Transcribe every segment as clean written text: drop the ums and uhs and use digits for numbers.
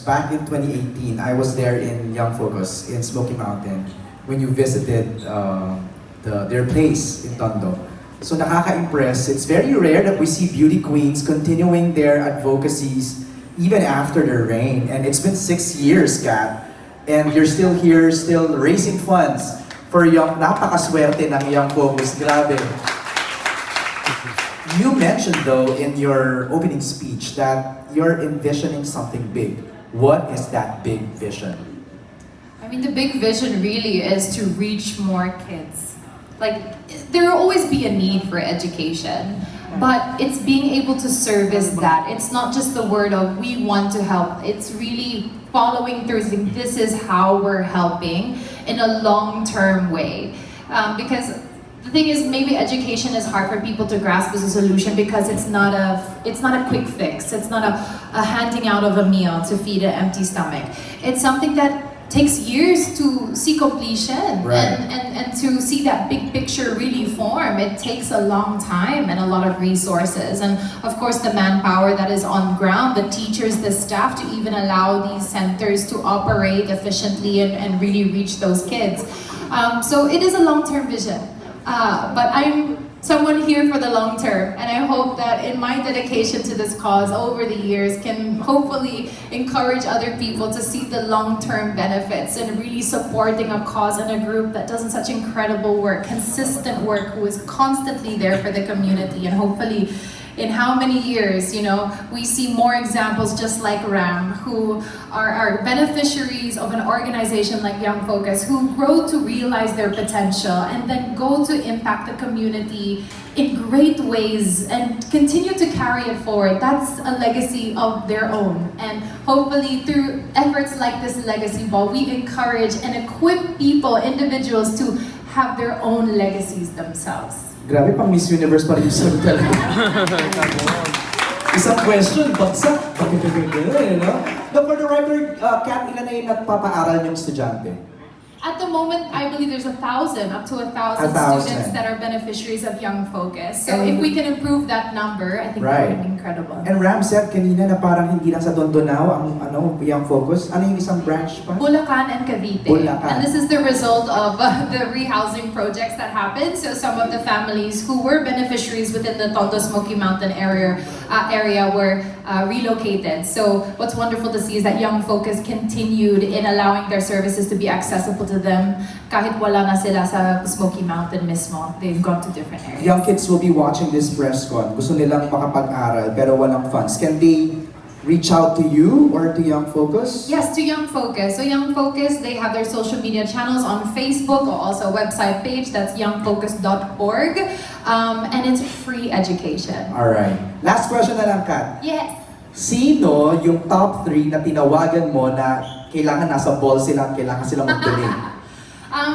back in 2018, I was there in Young Focus in Smoky Mountain when you visited their place in Tondo. So nakaka-impress. It's very rare that we see beauty queens continuing their advocacies even after their reign. And it's been 6 years, Kat. And you're still here, still raising funds for young, napakaswerte ng Young Focus. Grabe. You mentioned though in your opening speech that you're envisioning something big. What is that big vision? I mean, the big vision really is to reach more kids. Like, there will always be a need for education, but it's being able to service that. It's not just the word of we want to help. It's really following through, saying this is how we're helping in a long-term way. Because the thing is, maybe education is hard for people to grasp as a solution because it's not a quick fix. It's not a handing out of a meal to feed an empty stomach. It's something that takes years to see completion, right, and to see that big picture really form. It takes a long time and a lot of resources, and of course the manpower that is on ground, the teachers, the staff, to even allow these centers to operate efficiently and really reach those kids. So it is a long-term vision, but I'm someone here for the long term, and I hope that in my dedication to this cause over the years can hopefully encourage other people to see the long-term benefits and really supporting a cause and a group that does such incredible work, consistent work, who is constantly there for the community, and hopefully in how many years, you know, we see more examples just like Ram, who are beneficiaries of an organization like Young Focus, who grow to realize their potential and then go to impact the community in great ways and continue to carry it forward. That's a legacy of their own. And hopefully through efforts like this Legacy Ball, we encourage and equip people, individuals, to have their own legacies themselves. Grabe, pang Miss Universe pa rin yung sabi talaga. Isang question, bagsak. No? But for the record, Kat, ilan na yung nagpapaaral yung estudyante? At the moment, I believe there's 1,000, up to 1,000 students that are beneficiaries of Young Focus. So if we can improve that number, I think that would be incredible. And Ram said kanina na parang hindi lang sa Dondonao ang Young Focus. Ano yung isang branch pa? Bulacan and Cavite. Bulacan. And this is the result of the rehousing projects that happened. So some of the families who were beneficiaries within the Tondo Smoky Mountain area were relocated. So what's wonderful to see is that Young Focus continued in allowing their services to be accessible to them kahit wala na sila sa Smoky Mountain mismo. They've gone to different areas. Young kids will be watching this press con. Gusto nilang makapag-aral pero walang funds. Can they reach out to you or to Young Focus? Yes, to Young Focus. So Young Focus, they have their social media channels on Facebook, or also a website page, that's youngfocus.org. And it's free education. Alright. Last question na lang, Kat. Yes. Sino yung top 3 na tinawagan mo na kailangan nasa ball sila, kailangan sila mag-donate?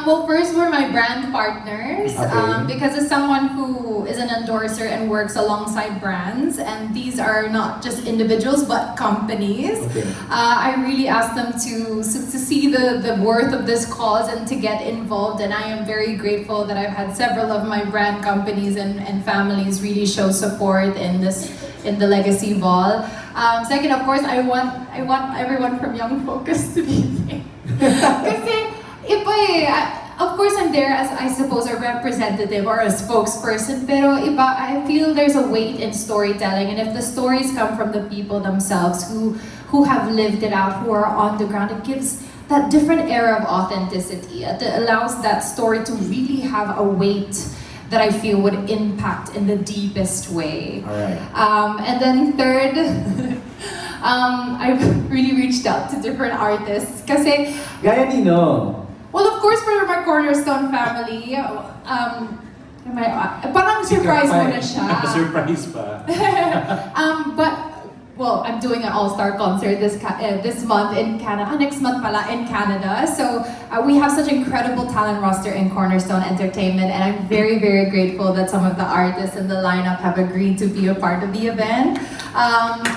Well, first were my brand partners, Okay. because as someone who is an endorser and works alongside brands, and these are not just individuals but companies, Okay. I really asked them to see the worth of this cause and to get involved, and I am very grateful that I've had several of my brand companies and families really show support in the Legacy Ball. Second, of course, I want everyone from Young Focus to be there. Kasi of course, I'm there as, I suppose, a representative or a spokesperson, pero iba, I feel there's a weight in storytelling, and if the stories come from the people themselves who have lived it out, who are on the ground, it gives that different air of authenticity. It allows that story to really have a weight that I feel would impact in the deepest way. All right. And then third, I've really reached out to different artists. Kasi, Gaya nino. well, of course, for my Cornerstone family, parang surprise mo na siya. Surprise pa. But, well, I'm doing an all-star concert this month in Canada, next month pala in Canada. So we have such incredible talent roster in Cornerstone Entertainment, and I'm very, very grateful that some of the artists in the lineup have agreed to be a part of the event,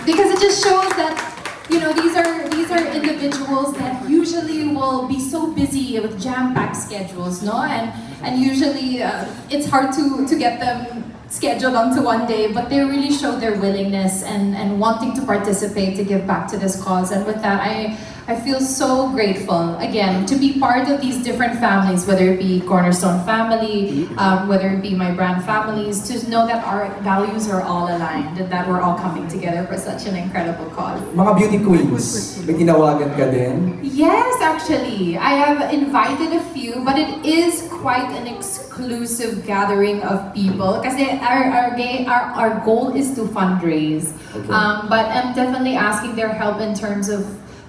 because it just shows that, you know, these are individuals that usually will be so busy with jam-packed schedules, no? And usually it's hard to get them scheduled onto one day, but they really showed their willingness and wanting to participate to give back to this cause. And with that, I feel so grateful, again, to be part of these different families, whether it be Cornerstone family, whether it be my brand families, to know that our values are all aligned and that we're all coming together for such an incredible cause. Mga beauty queens, may tinawagan ka din? Yes, actually. I have invited a few, but it is quite an exclusive gathering of people. Kasi our goal is to fundraise. Okay. But I'm definitely asking their help in terms of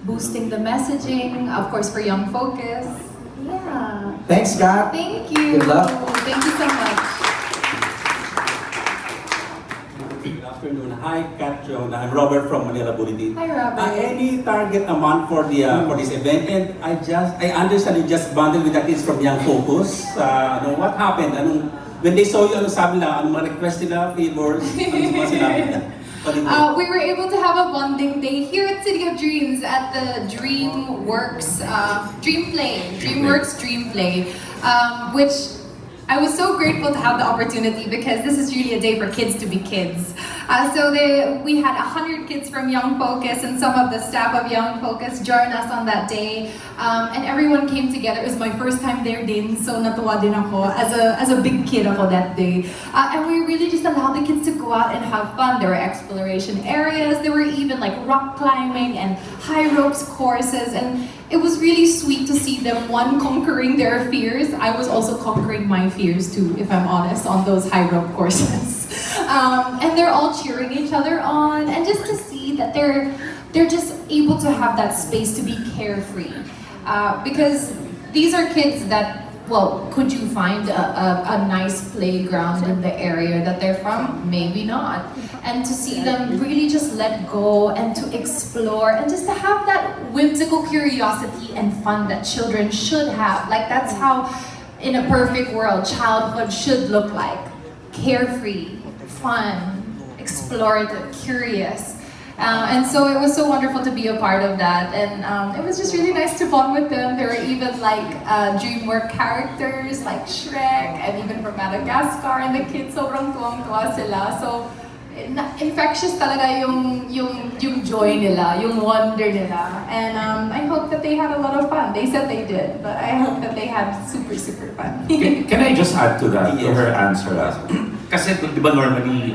boosting the messaging, of course, for Young Focus. Yeah. Thanks, Kat. Thank you. Good luck. Thank you so much. Good afternoon. Hi, Catriona. I'm Robert from Manila Bulletin. Hi, Robert. Any target amount for the for this event? And I understand you just bonded with the kids from Young Focus. What happened? When they saw you, sabi nila? Ano mga request nila, favors? Ano sinabi nila? We were able to have a bonding day here at City of Dreams at the DreamWorks Dream Play, which I was so grateful to have the opportunity because this is really a day for kids to be kids. We had 100 kids from Young Focus and some of the staff of Young Focus join us on that day. And everyone came together. It was my first time there din, so natuwa din ako as a big kid ako that day. And we really just allowed the kids to go out and have fun. There were exploration areas, there were even like rock climbing and high ropes courses, and it was really sweet to see them, one, conquering their fears. I was also conquering my fears too, if I'm honest, on those high rope courses. And they're all cheering each other on, and just to see that they're just able to have that space to be carefree. Because these are kids that, well, could you find a nice playground in the area that they're from? Maybe not. And to see them really just let go and to explore and just to have that whimsical curiosity and fun that children should have. Like, that's how, in a perfect world, childhood should look like. Carefree, fun, explorative, curious. And so it was so wonderful to be a part of that, and it was just really nice to bond with them. There were even like DreamWorks characters like Shrek and even from Madagascar, and the kids sobrang tuwang-tuwa sila. So infectious talaga yung joy nila, yung wonder nila. And I hope that they had a lot of fun. They said they did, but I hope that they had super, super fun. Can I just add to that, to Yes. her answer? Kasi di ba normally,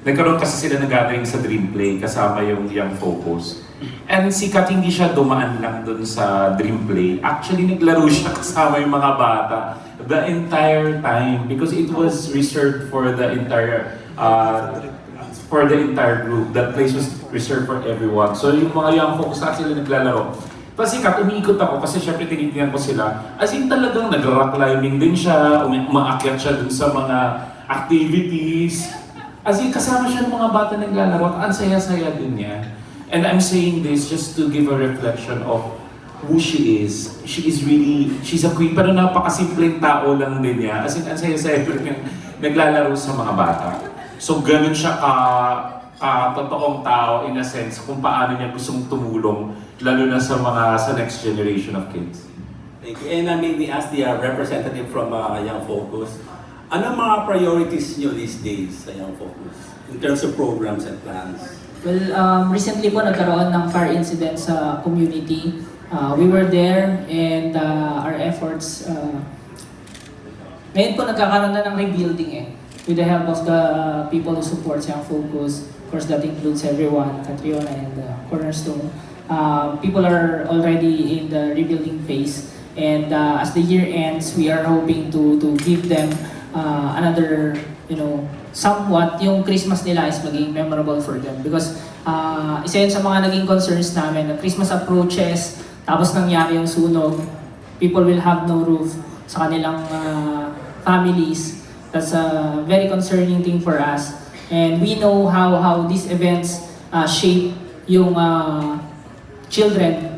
nagkaroon kasi sila ng gathering sa Dream Play kasama yung Young Focus. And si Kat hindi siya dumaan lang dun sa Dream Play. Actually, naglaro siya kasama yung mga bata the entire time because it was reserved for the entire group. That place was reserved for everyone. So yung mga Young Focus na sila naglalaro. Tapos si Kat, umiikot ako kasi syempre tinitingnan ko sila. As in talagang nag-rock climbing din siya, umaakyat siya dun sa mga activities. As in, kasama siya ng mga bata naglalaro at ang saya-saya din niya. And I'm saying this just to give a reflection of who she is. She's a queen, pero napakasimpleng tao lang din niya. As in, ang saya-saya niya naglalaro sa mga bata. So, ganun siya totoong tao in a sense kung paano niya gustong tumulong, lalo na sa next generation of kids. Thank you. And may we ask the representative from Young Focus, ano mga priorities niyo these days sa Young Focus in terms of programs and plans? Well, recently po nagkaroon ng fire incident sa community. We were there and our efforts, ngayon po nagkakaroon na ng rebuilding with the help of the people who support Young Focus. Of course, that includes everyone, Catriona and Cornerstone. People are already in the rebuilding phase, and as the year ends, we are hoping to give them another, somewhat yung Christmas nila is maging memorable for them because isa yun sa mga naging concerns namin na Christmas approaches tapos nangyari yung sunog, people will have no roof sa kanilang families. That's a very concerning thing for us, and we know how these events shape yung children